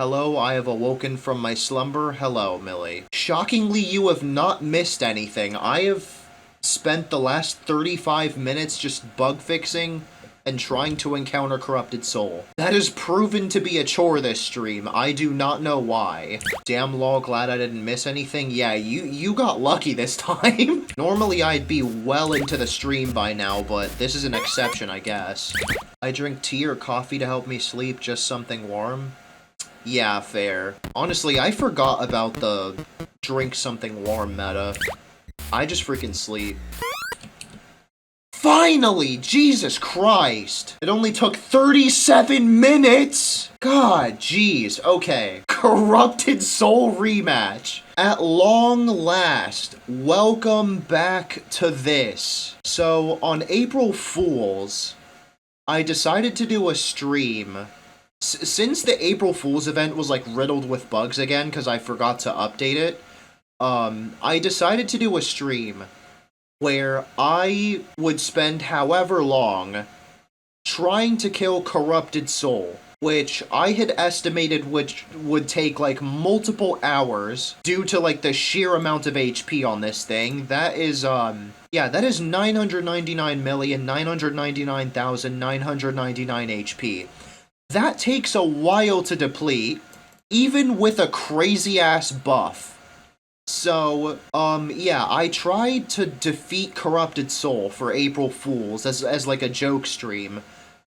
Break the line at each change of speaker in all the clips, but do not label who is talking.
Hello, I have awoken from my slumber. Hello, Millie. Shockingly, you have not missed anything. I have spent the last 35 minutes just bug fixing and trying to encounter Corrupted Soul. That has proven to be a chore this stream. I do not know why. Damn law, glad I didn't miss anything. Yeah, you got lucky this time. Normally, I'd be well into the stream by now, but this is an exception, I guess. I drink tea or coffee to help me sleep, just something warm. Yeah, fair. Honestly, I forgot about the drink something warm meta. I just freaking sleep. Finally! Jesus Christ! It only took 37 minutes! God, jeez. Okay. Corrupted Soul rematch. At long last, welcome back to this. So, on April Fool's, I decided to do a stream. Since the April Fool's event was, like, riddled with bugs again, because I forgot to update it, I decided to do a stream where I would spend however long trying to kill Corrupted Soul, which I had estimated which would take, like, multiple hours due to, like, the sheer amount of HP on this thing. That is, yeah, that is 999,999,999 HP. That takes a while to deplete, even with a crazy-ass buff. So, yeah, I tried to defeat Corrupted Soul for April Fool's as like a joke stream,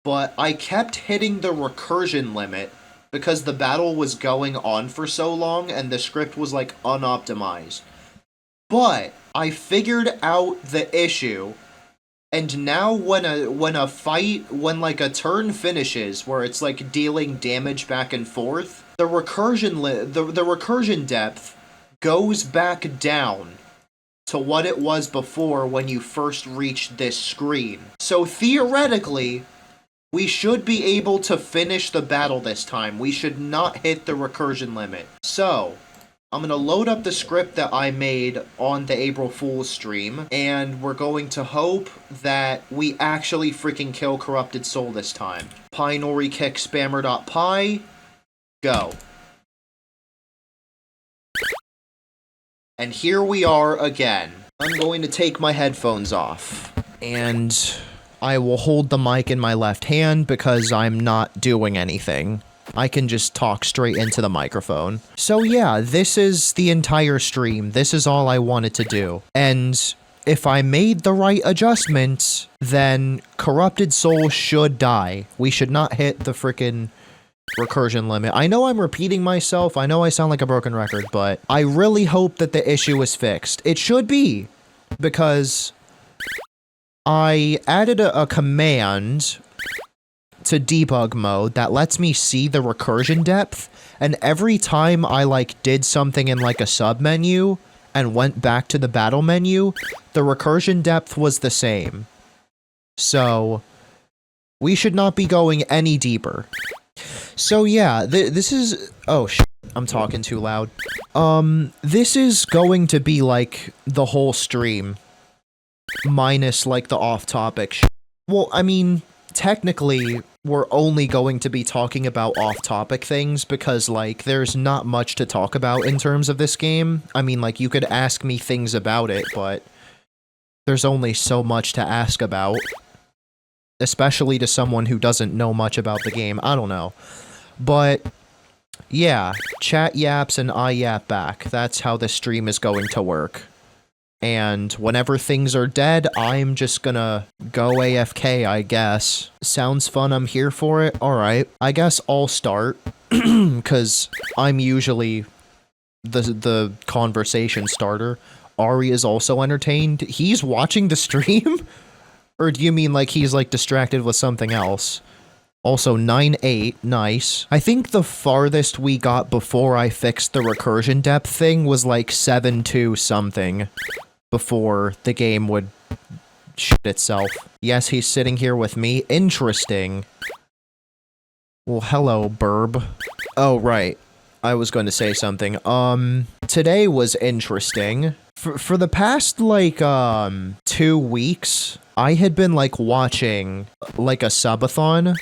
but I kept hitting the recursion limit because the battle was going on for so long and the script was, like, unoptimized. But I figured out the issue. And now when like a turn finishes where it's like dealing damage back and forth, the recursion depth goes back down to what it was before when you first reached this screen. So theoretically, we should be able to finish the battle this time. We should not hit the recursion limit. So, I'm gonna load up the script that I made on the April Fool's stream, and we're going to hope that we actually freaking kill Corrupted Soul this time. PyNori kick spammer.py, go. And here we are again. I'm going to take my headphones off, and I will hold the mic in my left hand because I'm not doing anything. I can just talk straight into the microphone. So yeah, this is the entire stream. This is all I wanted to do. And if I made the right adjustments, then Corrupted Soul should die. We should not hit the frickin' recursion limit. I know I'm repeating myself. I know I sound like a broken record, but I really hope that the issue is fixed. It should be, because I added a command to debug mode that lets me see the recursion depth, and every time I, like, did something in, like, a sub-menu and went back to the battle menu, the recursion depth was the same. So, we should not be going any deeper. So yeah, this is... Oh, shit, I'm talking too loud. This is going to be, like, the whole stream, minus, like, the off-topic shit. Well, I mean, technically, we're only going to be talking about off-topic things because, like, there's not much to talk about in terms of this game. I mean, like, you could ask me things about it, but there's only so much to ask about. Especially to someone who doesn't know much about the game. I don't know. But, yeah, chat yaps and I yap back. That's how this stream is going to work. And whenever things are dead, I'm just gonna go AFK, I guess. Sounds fun, I'm here for it. Alright, I guess I'll start, because I'm usually the conversation starter. Ari is also entertained. He's watching the stream? Or do you mean like he's, like, distracted with something else? Also, 9-8, nice. I think the farthest we got before I fixed the recursion depth thing was, like, 7-2 something. Before the game would shit itself. Yes, he's sitting here with me. Interesting. Well, hello, burb. Oh, right. I was going to say something. Today was interesting. For the past, like, 2 weeks, I had been, like, watching, like, a subathon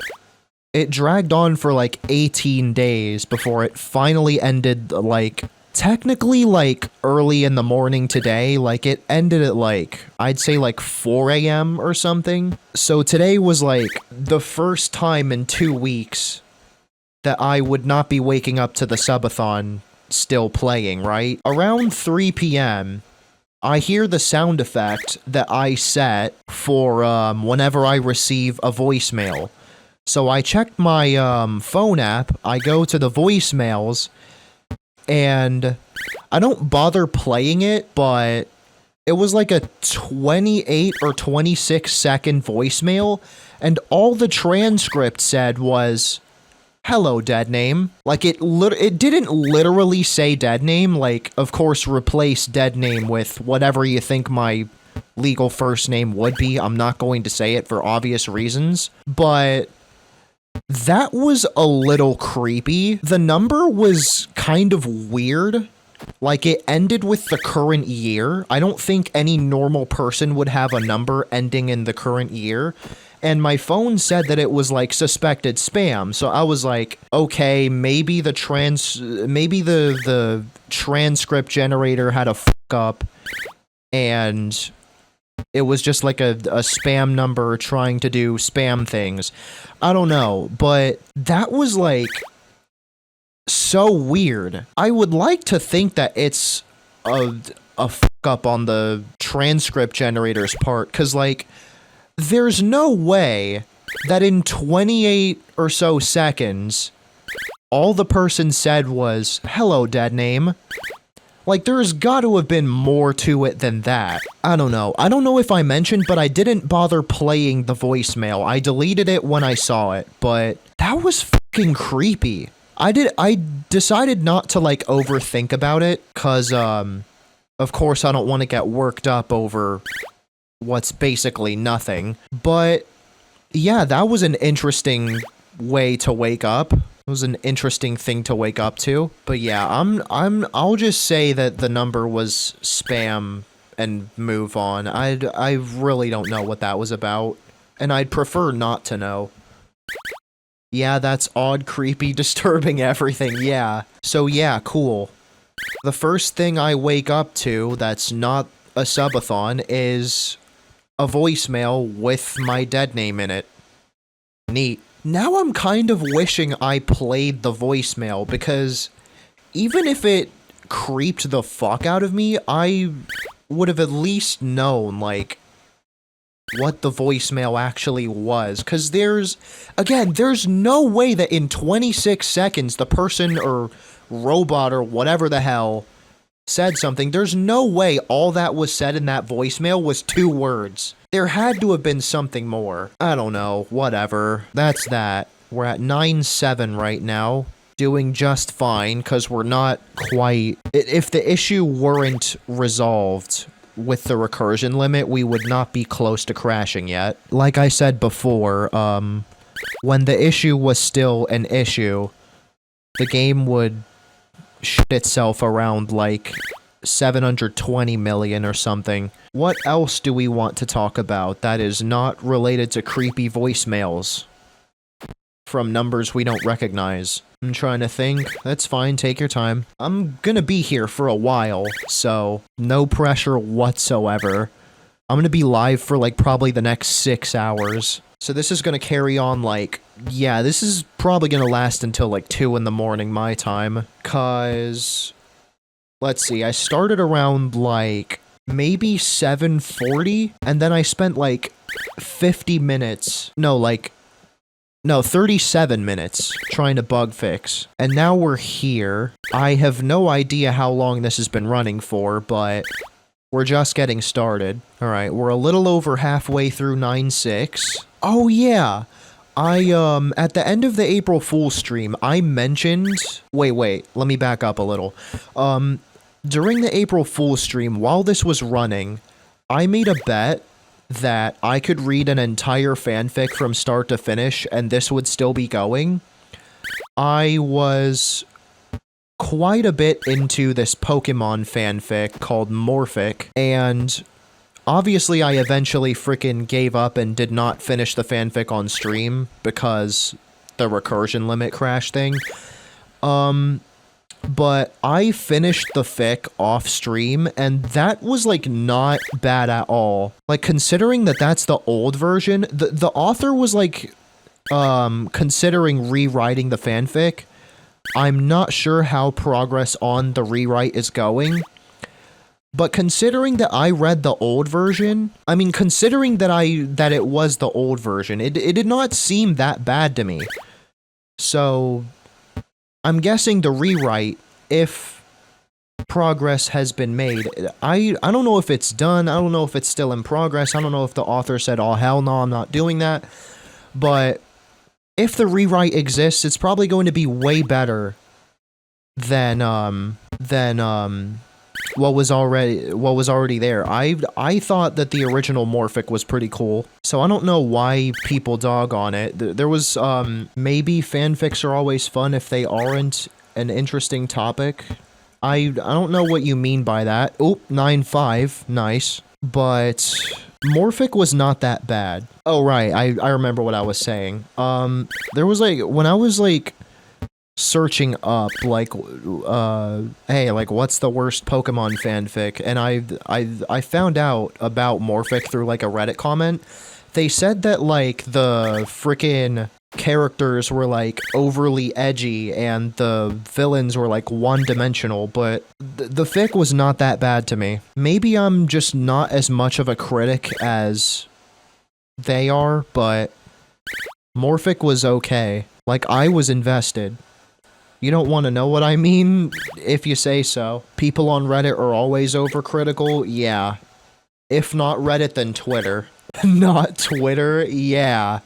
it dragged on for like 18 days before it finally ended, like, technically, like, early in the morning today. Like, it ended at, like, I'd say, like, 4 a.m. or something. So today was, like, the first time in 2 weeks that I would not be waking up to the subathon still playing, right? Around 3 p.m., I hear the sound effect that I set for whenever I receive a voicemail. So I checked my phone app, I go to the voicemails, and I don't bother playing it, but it was like a 28 or 26 second voicemail, and all the transcript said was, "Hello, dead name." Like, it didn't literally say dead name. Like, of course, replace dead name with whatever you think my legal first name would be. I'm not going to say it for obvious reasons, but that was a little creepy. The number was kind of weird. Like, it ended with the current year. I don't think any normal person would have a number ending in the current year. And my phone said that it was, like, suspected spam. So I was like, okay, maybe the transcript generator had a fuck up, and it was just like a spam number trying to do spam things. I don't know, but that was, like, so weird. I would like to think that it's a fuck up on the transcript generator's part, because, like, there's no way that in 28 or so seconds, all the person said was, "Hello, dead name." Like, there's got to have been more to it than that. I don't know. I don't know if I mentioned, but I didn't bother playing the voicemail. I deleted it when I saw it, but that was fucking creepy. I decided not to, like, overthink about it, cause, of course I don't want to get worked up over what's basically nothing. But yeah, that was an interesting way to wake up. It was an interesting thing to wake up to. But yeah, I'll just say that the number was spam and move on. I really don't know what that was about, and I'd prefer not to know. Yeah, that's odd, creepy, disturbing, everything, yeah. So yeah, cool. The first thing I wake up to that's not a subathon is a voicemail with my dead name in it. Neat. Now I'm kind of wishing I played the voicemail, because even if it creeped the fuck out of me, I would have at least known, like, what the voicemail actually was. Because there's no way that in 26 seconds the person or robot or whatever the hell said something. There's no way all that was said in that voicemail was 2 words. There had to have been something more. I don't know, whatever. That's that. We're at 9-7 right now. Doing just fine, because we're not quite... If the issue weren't resolved with the recursion limit, we would not be close to crashing yet. Like I said before, when the issue was still an issue, the game would shit itself around, like, 720 million or something. What else do we want to talk about that is not related to creepy voicemails from numbers we don't recognize? I'm trying to think. That's fine, take your time. I'm gonna be here for a while, so no pressure whatsoever. I'm gonna be live for, like, probably the next 6 hours. So this is gonna carry on, like, yeah, this is probably gonna last until, like, 2 in the morning my time. 'Cause, let's see, I started around, like, maybe 7:40, and then I spent, like, 37 minutes trying to bug fix. And now we're here. I have no idea how long this has been running for, but we're just getting started. Alright, we're a little over halfway through 9-6. Oh yeah! At the end of the April Fool's stream, I mentioned... Wait, let me back up a little. During the April Fool's stream, while this was running, I made a bet that I could read an entire fanfic from start to finish, and this would still be going. I was quite a bit into this Pokemon fanfic called Morphic, and obviously I eventually frickin' gave up and did not finish the fanfic on stream, because the recursion limit crash thing. But I finished the fic off stream, and that was, like, not bad at all. Like, considering that that's the old version, the author was, like, considering rewriting the fanfic. I'm not sure how progress on the rewrite is going. But considering that I read the old version, I mean, considering that it was the old version, it did not seem that bad to me. So I'm guessing the rewrite, if progress has been made, I don't know if it's done, I don't know if it's still in progress, I don't know if the author said, oh hell no, I'm not doing that, but if the rewrite exists, it's probably going to be way better than what was already there. I thought that the original Morphic was pretty cool, so I don't know why people dog on it. There was maybe fanfics are always fun if they aren't an interesting topic. I don't know what you mean by that. Oh, 9.5, nice. But Morphic was not that bad. Oh right, I remember what I was saying. There was like, when I was like searching up like hey, like what's the worst Pokemon fanfic, and I found out about Morphic through like a Reddit comment. They said that like the frickin' characters were like overly edgy and the villains were like one-dimensional, but the fic was not that bad to me. Maybe I'm just not as much of a critic as they are, but Morphic was okay. Like, I was invested. You don't want to know what I mean? If you say so. People on Reddit are always overcritical? Yeah. If not Reddit, then Twitter. Not Twitter? Yeah.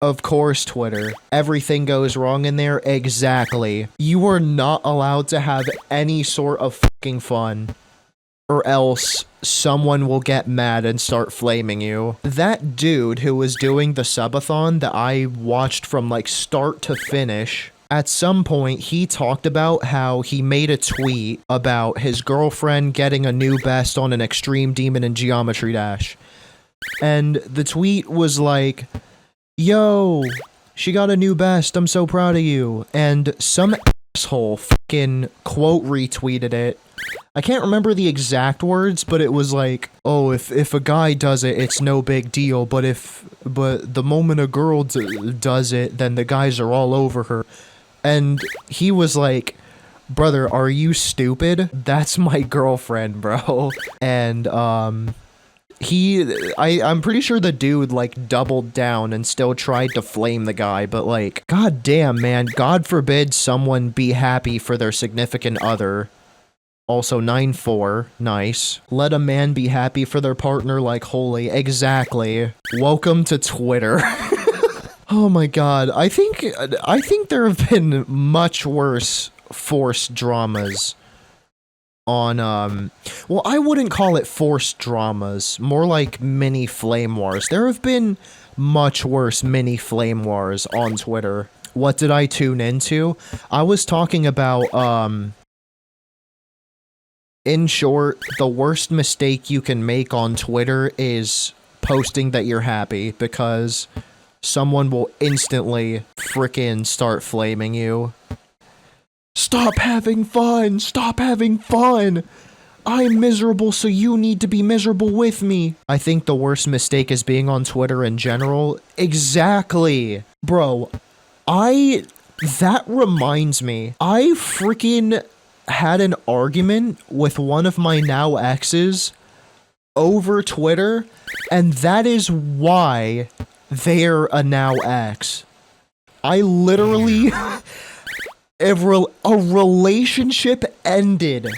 Of course, Twitter. Everything goes wrong in there? Exactly. You are not allowed to have any sort of fucking fun, or else someone will get mad and start flaming you. That dude who was doing the subathon that I watched from like start to finish, at some point he talked about how he made a tweet about his girlfriend getting a new best on an extreme demon in Geometry Dash. And the tweet was like, yo, she got a new best, I'm so proud of you. And some asshole fucking quote retweeted it. I can't remember the exact words, but it was like, oh, if a guy does it, it's no big deal, but the moment a girl does it, then the guys are all over her. And he was like, brother, are you stupid? That's my girlfriend, bro. And I'm pretty sure the dude like doubled down and still tried to flame the guy, but like, god damn, man, God forbid someone be happy for their significant other. Also 9.4, nice. Let a man be happy for their partner, like holy, exactly. Welcome to Twitter. Oh my god, I think there have been much worse forced dramas on, well, I wouldn't call it forced dramas, more like mini flame wars. There have been much worse mini flame wars on Twitter. What did I tune into? I was talking about, in short, the worst mistake you can make on Twitter is posting that you're happy, because someone will instantly frickin' start flaming you. Stop having fun! Stop having fun! I'm miserable, so you need to be miserable with me. I think the worst mistake is being on Twitter in general. Exactly! Bro, that reminds me. I freaking had an argument with one of my now exes over Twitter, and that is why they're a now ex. I literally... a relationship ended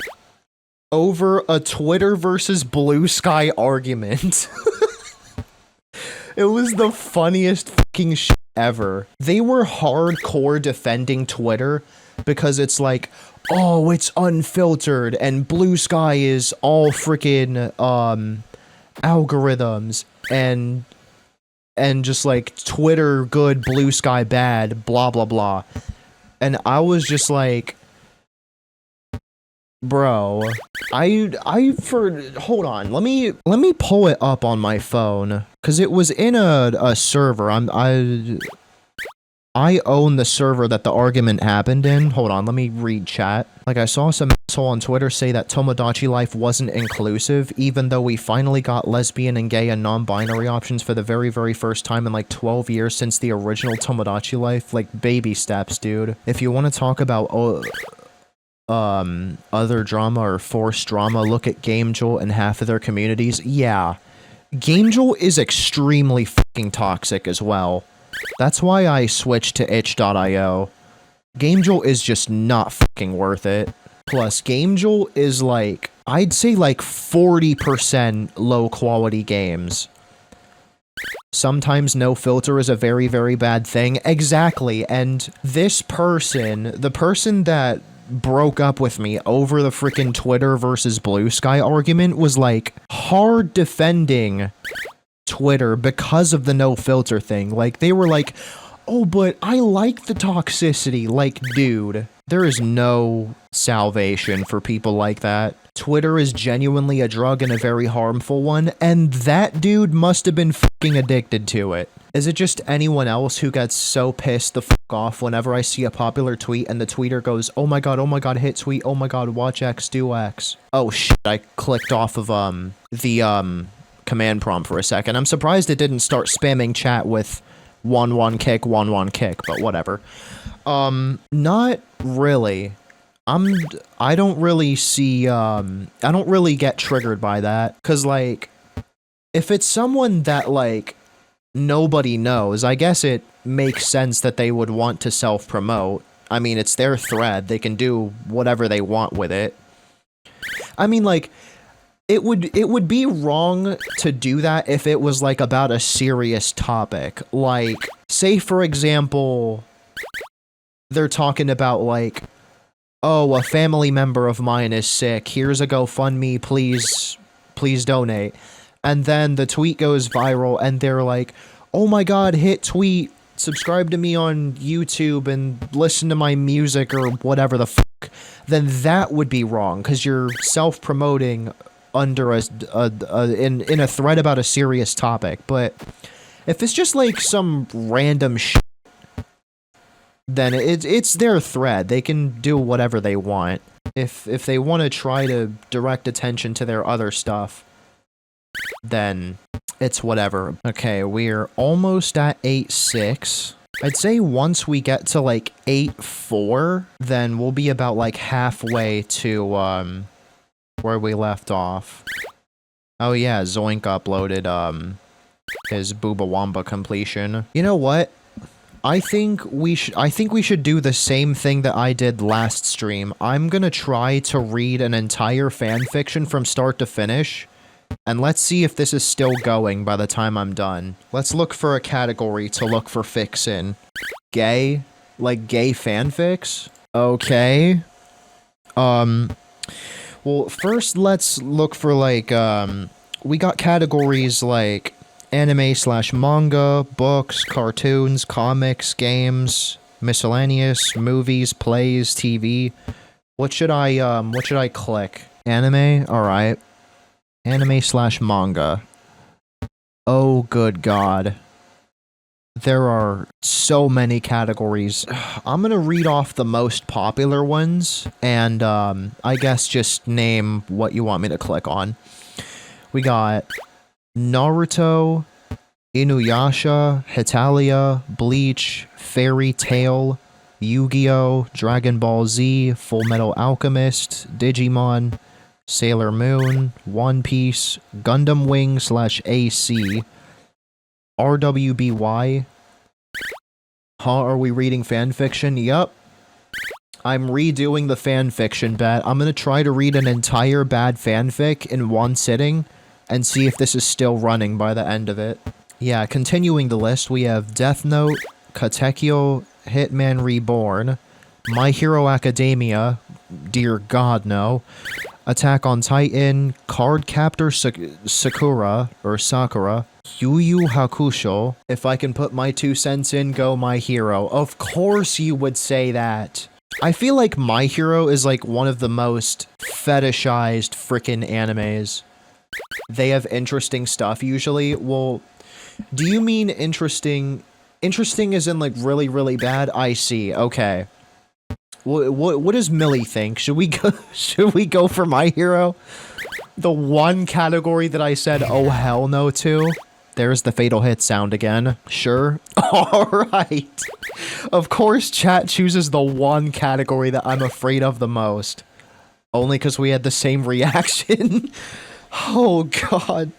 over a Twitter versus Blue Sky argument. It was the funniest fucking shit ever. They were hardcore defending Twitter because it's like, oh, it's unfiltered and Blue Sky is all freaking algorithms and just like Twitter good, Blue Sky bad, blah blah blah. And I was just like, bro, hold on, let me pull it up on my phone, cause it was in a server. I own the server that the argument happened in. Hold on, let me read chat. Like, I saw some asshole on Twitter say that Tomodachi Life wasn't inclusive, even though we finally got lesbian and gay and non-binary options for the very, very first time in like 12 years since the original Tomodachi Life. Like, baby steps, dude. If you want to talk about other drama or forced drama, look at GameJolt and half of their communities. Yeah, GameJolt is extremely fucking toxic as well. That's why I switched to itch.io. GameJolt is just not fucking worth it. Plus, GameJolt is like, I'd say like 40% low quality games. Sometimes no filter is a very, very bad thing. Exactly, and this person, the person that broke up with me over the freaking Twitter versus Blue Sky argument was like hard defending Twitter because of the no filter thing. Like, they were like, oh, but I like the toxicity. Like, dude, there is no salvation for people like that. Twitter is genuinely a drug and a very harmful one, and that dude must have been fucking addicted to it. Is it just anyone else who gets so pissed the fuck off whenever I see a popular tweet and the tweeter goes, oh my god, hit tweet, oh my god, watch X, do X. Oh shit, I clicked off of, the command prompt for a second. I'm surprised it didn't start spamming chat with 1-1 kick, 1-1 kick, but whatever. Not really. I don't really see, I don't really get triggered by that, cause like, if it's someone that like, nobody knows, I guess it makes sense that they would want to self-promote. I mean, it's their thread, they can do whatever they want with it. I mean, like, it would be wrong to do that if it was, like, about a serious topic. Like, say, for example, they're talking about, like, oh, a family member of mine is sick, here's a GoFundMe, please donate. And then the tweet goes viral, and they're like, oh my god, hit tweet, subscribe to me on YouTube, and listen to my music, or whatever the fuck. Then that would be wrong, because you're self-promoting under in a thread about a serious topic. But if it's just like some random shit, then it's their thread. They can do whatever they want. If they want to try to direct attention to their other stuff, then it's whatever. Okay, we're almost at 8.6. I'd say once we get to like 8.4, then we'll be about like halfway to where we left off. Oh yeah, Zoink uploaded his Booba Wamba completion. You know what? I think we should do the same thing that I did last stream. I'm gonna try to read an entire fanfiction from start to finish. And let's see if this is still going by the time I'm done. Let's look for a category to look for fics in. Gay? Like gay fanfics? Okay. Well, first let's look for like, we got categories like anime/manga, books, cartoons, comics, games, miscellaneous, movies, plays, TV. What should I click? Anime? Alright. Anime/manga. Oh, good god. There are so many categories. I'm gonna read off the most popular ones, and, I guess just name what you want me to click on. We got Naruto, Inuyasha, Hetalia, Bleach, Fairy Tail, Yu-Gi-Oh!, Dragon Ball Z, Full Metal Alchemist, Digimon, Sailor Moon, One Piece, Gundam Wing/AC, RWBY. Huh, are we reading fanfiction? Yup. I'm redoing the fanfiction bet. I'm gonna try to read an entire bad fanfic in one sitting, and see if this is still running by the end of it. Yeah, continuing the list, we have Death Note, Katekyo, Hitman Reborn, My Hero Academia, dear god no, Attack on Titan, Cardcaptor Sakura, Yu Yu Hakusho. If I can put my 2 cents in, go My Hero. Of course you would say that. I feel like My Hero is like one of the most fetishized frickin' animes. They have interesting stuff usually. Well, do you mean interesting Interesting is in, like, really, really bad? I see. Okay. What does Millie think? Should we go for My Hero? The one category that I said, oh hell no to. There's the fatal hit sound again. Sure. Alright. Of course chat chooses the one category that I'm afraid of the most. Only because we had the same reaction. Oh god.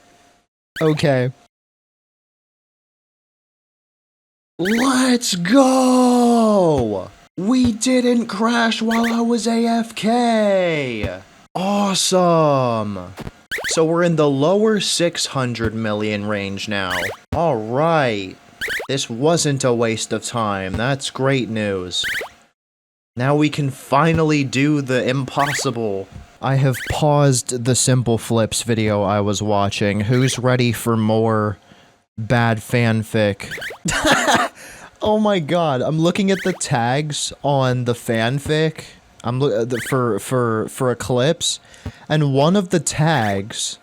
Okay. Let's go! We didn't crash while I was AFK! Awesome! So we're in the lower 600 million range now. Alright. This wasn't a waste of time. That's great news. Now we can finally do the impossible. I have paused the Simple Flips video I was watching. Who's ready for more bad fanfic? Oh my god, I'm looking at the tags on the fanfic. I'm for Eclipse, and one of the tags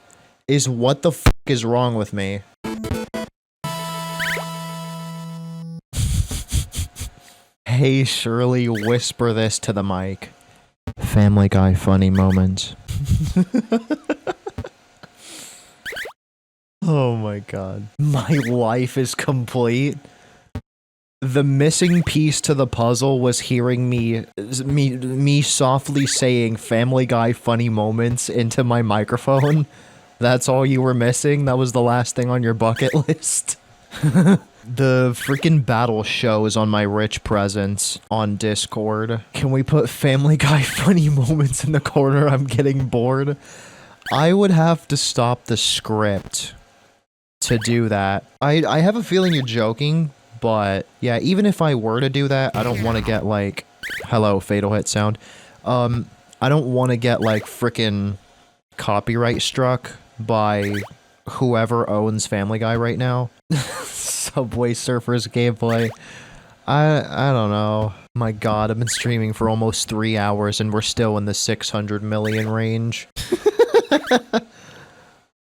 is what the fuck is wrong with me? Hey Shirley, whisper this to the mic. Family Guy funny moment. Oh my god. My life is complete. The missing piece to the puzzle was hearing me softly saying Family Guy funny moments into my microphone. That's all you were missing? That was the last thing on your bucket list? The freaking battle show is on my rich presents on Discord. Can we put Family Guy funny moments in the corner? I'm getting bored. I would have to stop the script to do that. I have a feeling you're joking, but yeah, even if I were to do that, I don't want to get like, hello, fatal hit sound. I don't want to get like frickin' copyright struck by whoever owns Family Guy right now. Subway Surfers gameplay. I don't know. My god, I've been streaming for almost 3 hours and we're still in the 600 million range.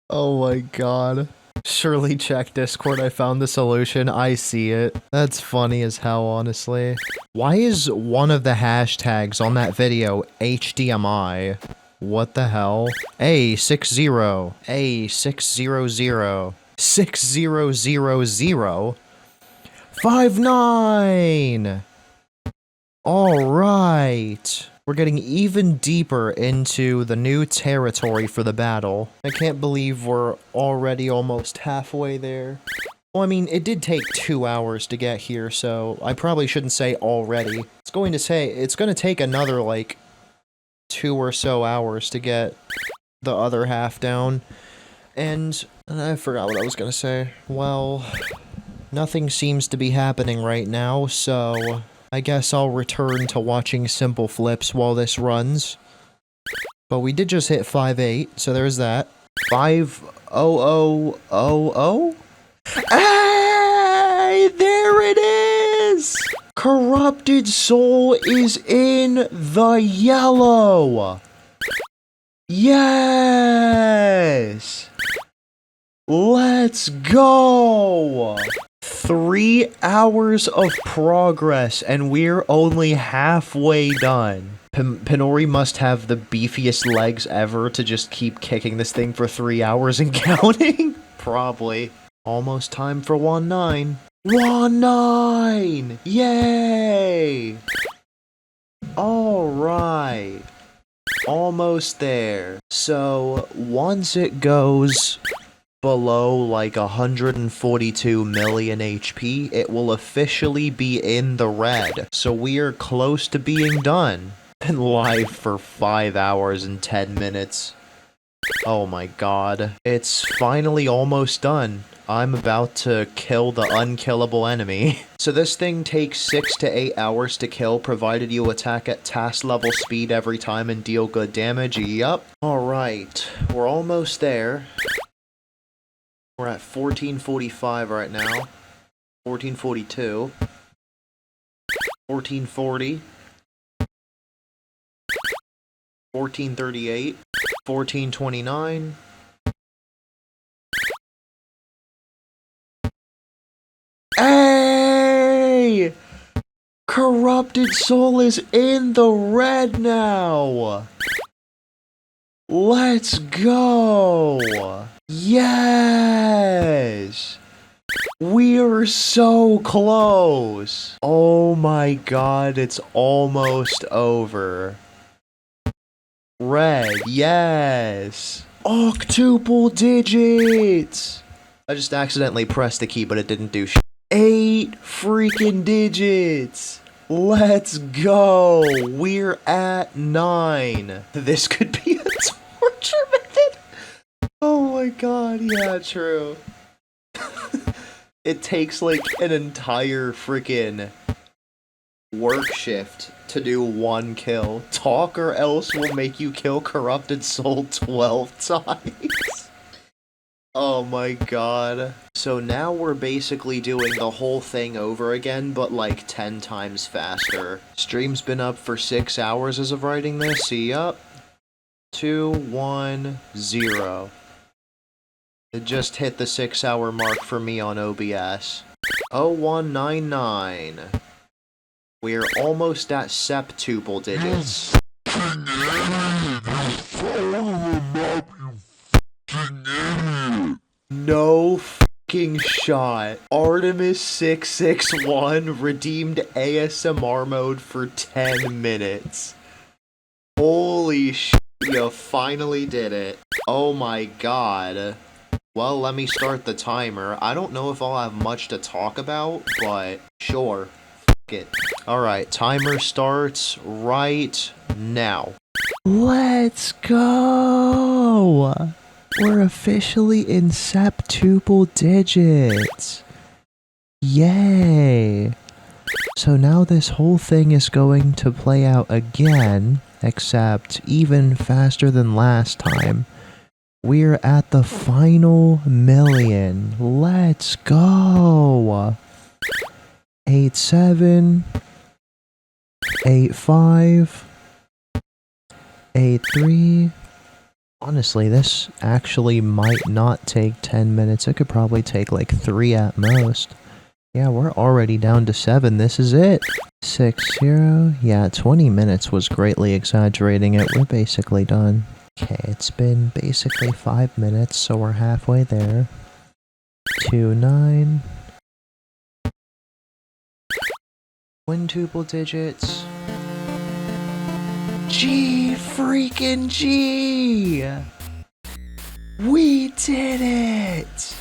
Oh my god. Surely check Discord, I found the solution. I see it. That's funny as hell, honestly. Why is one of the hashtags on that video HDMI? What the hell? A60. A600. 6000. 59! Alright. We're getting even deeper into the new territory for the battle. I can't believe we're already almost halfway there. Well, I mean, it did take 2 hours to get here, so I probably shouldn't say already. It's going to take another, like, 2 or so hours to get the other half down. And I forgot what I was gonna say. Well, nothing seems to be happening right now, so I guess I'll return to watching Simple Flips while this runs. But we did just hit 5.8, so there's that. 50000? Hey, there it is! Corrupted Soul is in the yellow! Yes! Let's go! 3 hours of progress, and we're only halfway done. PyNori must have the beefiest legs ever to just keep kicking this thing for 3 hours and counting. Probably. Almost time for 1-9. 1-9! Yay! Alright. Almost there. So, once it goes below like 142 million HP, it will officially be in the red. So we are close to being done. Been live for 5 hours and 10 minutes. Oh my god. It's finally almost done. I'm about to kill the unkillable enemy. So this thing takes 6 to 8 hours to kill, provided you attack at task level speed every time and deal good damage. Yup. Alright, we're almost there. We're at 1445 right now. 1442. 1440. 1438. 1429. Hey! Corrupted Soul is in the red now! Let's go! Yes! We're so close! Oh my god, it's almost over. Red, yes! Octuple digits! I just accidentally pressed the key, but it didn't do shit. 8 freaking digits! Let's go! We're at 9. This could be a torture method! Oh my god, yeah, true. It takes like an entire freaking work shift to do 1 kill. Talk or else will make you kill Corrupted Soul 12 times. Oh my god. So now we're basically doing the whole thing over again, but like 10 times faster. Stream's been up for 6 hours as of writing this. See, up. 2, 1, 0. It just hit the 6-hour mark for me on OBS. 0199. We're almost at septuple digits. No fucking shot. Artemis 661 redeemed ASMR mode for 10 minutes. Holy shit, you finally did it. Oh my god. Well, let me start the timer. I don't know if I'll have much to talk about, but sure. F it. Alright, timer starts right now. Let's go! We're officially in septuple digits. Yay! So now this whole thing is going to play out again, except even faster than last time. We're at the final million. Let's go! 87, 85, 83. Honestly, this actually might not take 10 minutes. It could probably take like 3 at most. Yeah, we're already down to 7. This is it. 60. Yeah, 20 minutes was greatly exaggerating it. We're basically done. Okay, it's been basically 5 minutes, so we're halfway there. 29. Quintuple digits. G freaking G! We did it!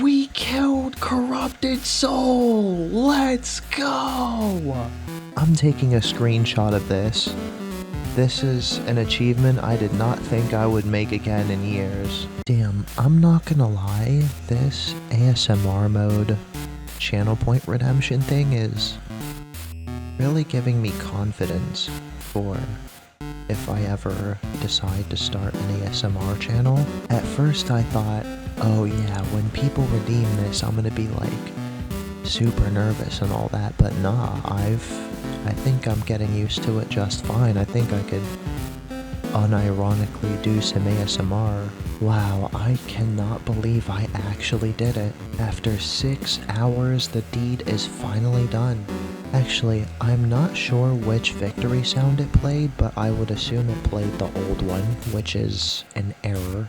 We killed Corrupted Soul! Let's go! I'm taking a screenshot of this. This is an achievement I did not think I would make again in years. Damn, I'm not gonna lie, this ASMR mode channel point redemption thing is really giving me confidence for if I ever decide to start an ASMR channel. At first I thought, oh yeah, when people redeem this, I'm gonna be like super nervous and all that, but nah, I think I'm getting used to it just fine. I think I could unironically do some ASMR. Wow, I cannot believe I actually did it. After 6 hours, the deed is finally done. Actually, I'm not sure which victory sound it played, but I would assume it played the old one, which is an error.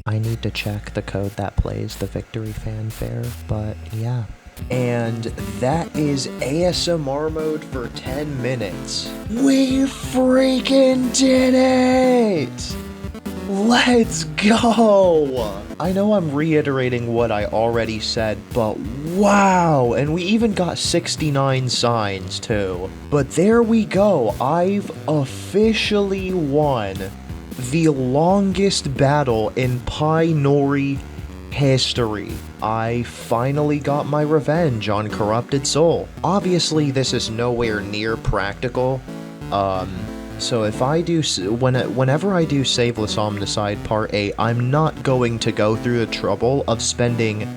I need to check the code that plays the victory fanfare, but yeah. And that is ASMR mode for 10 minutes. We freaking did it! Let's go! I know I'm reiterating what I already said, but wow! And we even got 69 signs too. But there we go, I've officially won the longest battle in PyNori history. I finally got my revenge on Corrupted Soul. Obviously, this is nowhere near practical. So if I do, whenever I do Saveless Omnicide Part 8, I'm not going to go through the trouble of spending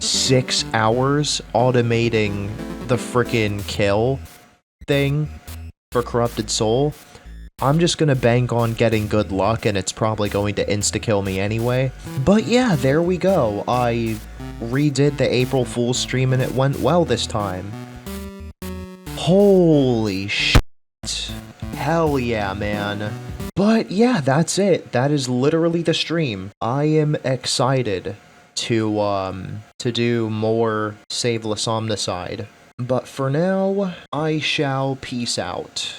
6 hours automating the frickin' kill thing for Corrupted Soul. I'm just gonna bank on getting good luck, and it's probably going to insta-kill me anyway. But yeah, there we go. I redid the April Fool's stream, and it went well this time. Holy shit. Hell yeah, man. But yeah, that's it. That is literally the stream. I am excited to do more Save Lasomnicide. But for now, I shall peace out.